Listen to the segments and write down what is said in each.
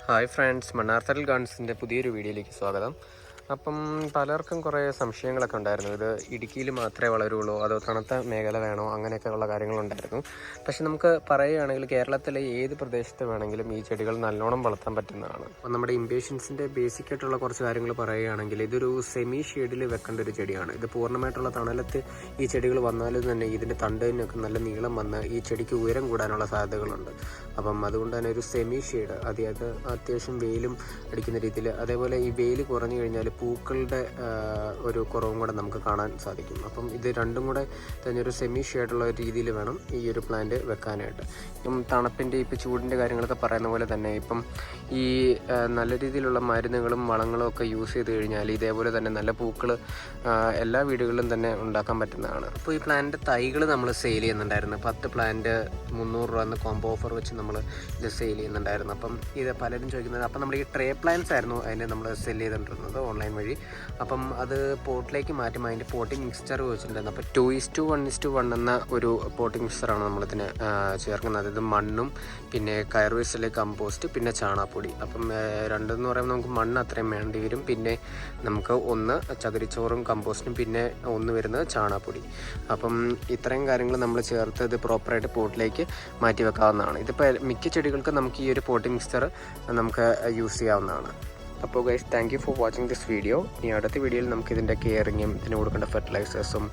Hi friends, മണ്ണാർത്തൽ ഗാർഡൻസിൻ്റെ പുതിയൊരു വീഡിയോയിലേക്ക് സ്വാഗതം. അപ്പം പലർക്കും കുറേ സംശയങ്ങളൊക്കെ ഉണ്ടായിരുന്നു. ഇത് ഇടുക്കിയിൽ മാത്രമേ വളരുള്ളൂ, അതോ തണുത്ത മേഖല വേണോ, അങ്ങനെയൊക്കെയുള്ള കാര്യങ്ങളുണ്ടായിരുന്നു. പക്ഷെ നമുക്ക് പറയുകയാണെങ്കിൽ കേരളത്തിലെ ഏത് പ്രദേശത്ത് വേണമെങ്കിലും ഈ ചെടികൾ നല്ലോണം വളർത്താൻ പറ്റുന്നതാണ്. അപ്പം നമ്മുടെ ഇംപേഷ്യൻസിൻ്റെ ബേസിക് ആയിട്ടുള്ള കുറച്ച് കാര്യങ്ങൾ പറയുകയാണെങ്കിൽ ഇതൊരു സെമി ഷെയ്ഡിൽ വെക്കേണ്ട ഒരു ചെടിയാണ്. ഇത് പൂർണ്ണമായിട്ടുള്ള തണലത്ത് ഈ ചെടികൾ വന്നാലും തന്നെ ഇതിൻ്റെ തണ്ടിനൊക്കെ നല്ല നീളം വന്ന് ഈ ചെടിക്ക് ഉയരം കൂടാനുള്ള സാധ്യതകളുണ്ട്. അപ്പം അതുകൊണ്ട് തന്നെ ഒരു സെമി ഷെയ്ഡ്, അതായത് അത്യാവശ്യം വെയിലും അടിക്കുന്ന രീതിയിൽ, അതേപോലെ ഈ വെയിൽ കുറഞ്ഞു കഴിഞ്ഞാൽ പൂക്കളുടെ ഒരു കുറവും കൂടെ നമുക്ക് കാണാൻ സാധിക്കും. അപ്പം ഇത് രണ്ടും കൂടെ തന്നെ ഒരു സെമി ഷെയ്ഡുള്ള രീതിയിൽ വേണം ഈ ഒരു പ്ലാന്റ് വെക്കാനായിട്ട്. ഇപ്പം തണുപ്പിൻ്റെ ഇപ്പം ചൂടിൻ്റെ കാര്യങ്ങളൊക്കെ പറയുന്ന പോലെ തന്നെ ഇപ്പം ഈ നല്ല രീതിയിലുള്ള മരുന്നുകളും വളങ്ങളും ഒക്കെ യൂസ് ചെയ്ത് കഴിഞ്ഞാൽ ഇതേപോലെ തന്നെ നല്ല പൂക്കൾ എല്ലാ വീടുകളിലും തന്നെ ഉണ്ടാക്കാൻ പറ്റുന്നതാണ്. അപ്പോൾ ഈ പ്ലാന്റ് തൈകൾ നമ്മൾ സെയിൽ ചെയ്യുന്നുണ്ടായിരുന്നു. 10 പ്ലാന്റ് 300 രൂപ എന്ന കോംബോ ഓഫർ വെച്ച് നമ്മൾ ഇത് സെയിൽ ചെയ്യുന്നുണ്ടായിരുന്നു. അപ്പം ഇത് പലരും ചോദിക്കുന്നത്, അപ്പം നമ്മൾ ഈ ട്രേ പ്ലാന്റ്സ് ആയിരുന്നു അതിന് നമ്മൾ സെല് ചെയ്തിട്ടുണ്ടായിരുന്നത് ഓൺലൈൻ വഴി. അപ്പം അത് പോട്ടിലേക്ക് മാറ്റുമ്പോൾ അതിൻ്റെ പോട്ടിംഗ് മിക്സ്ചർ വെച്ചിട്ടുണ്ടായിരുന്നു. അപ്പോൾ 2:1:1 എന്ന ഒരു പോട്ടിംഗ് മിക്സ്ചറാണ് നമ്മളിതിന് ചേർക്കുന്നത്. അതായത് മണ്ണും പിന്നെ കയർവേസ്റ്റിലെ കമ്പോസ്റ്റ് പിന്നെ ചാണകപ്പൊടി. അപ്പം രണ്ടെന്ന് പറയുമ്പോൾ നമുക്ക് മണ്ണ് അത്രയും വേണ്ടി വരും. പിന്നെ നമുക്ക് 1 ചകിരിച്ചോറും കമ്പോസ്റ്റും പിന്നെ 1 വരുന്നത് ചാണകപ്പൊടി. അപ്പം ഇത്രയും കാര്യങ്ങൾ നമ്മൾ ചേർത്ത് ഇത് പ്രോപ്പറായിട്ട് പോട്ടിലേക്ക് മാറ്റി വെക്കാവുന്നതാണ്. ഇതിപ്പോൾ മിക്ക ചെടികൾക്കും നമുക്ക് ഈ ഒരു പോട്ടിംഗ് മിക്സ്ചർ നമുക്ക് യൂസ് ചെയ്യാവുന്നതാണ്. അപ്പോൾ guys, thank you for watching this video. ഇനി അടുത്ത വീഡിയോയിൽ നമുക്ക് ഇതിൻ്റെ കെയറിങ്ങും ഇതിന് കൊടുക്കേണ്ട ഫെർട്ടിലൈസേഴ്സും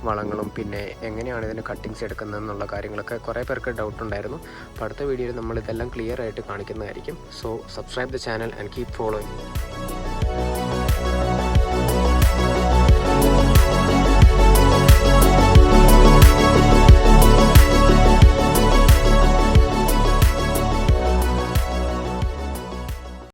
വളങ്ങളും പിന്നെ എങ്ങനെയാണ് ഇതിന് കട്ടിങ്സ് എടുക്കുന്നതെന്നുള്ള കാര്യങ്ങളൊക്കെ കുറേ പേർക്ക് ഡൗട്ട് ഉണ്ടായിരുന്നു. അപ്പോൾ അടുത്ത വീഡിയോയിൽ നമ്മൾ ഇതെല്ലാം ക്ലിയർ ആയിട്ട് കാണിക്കുന്നതായിരിക്കും. So subscribe the channel and keep following.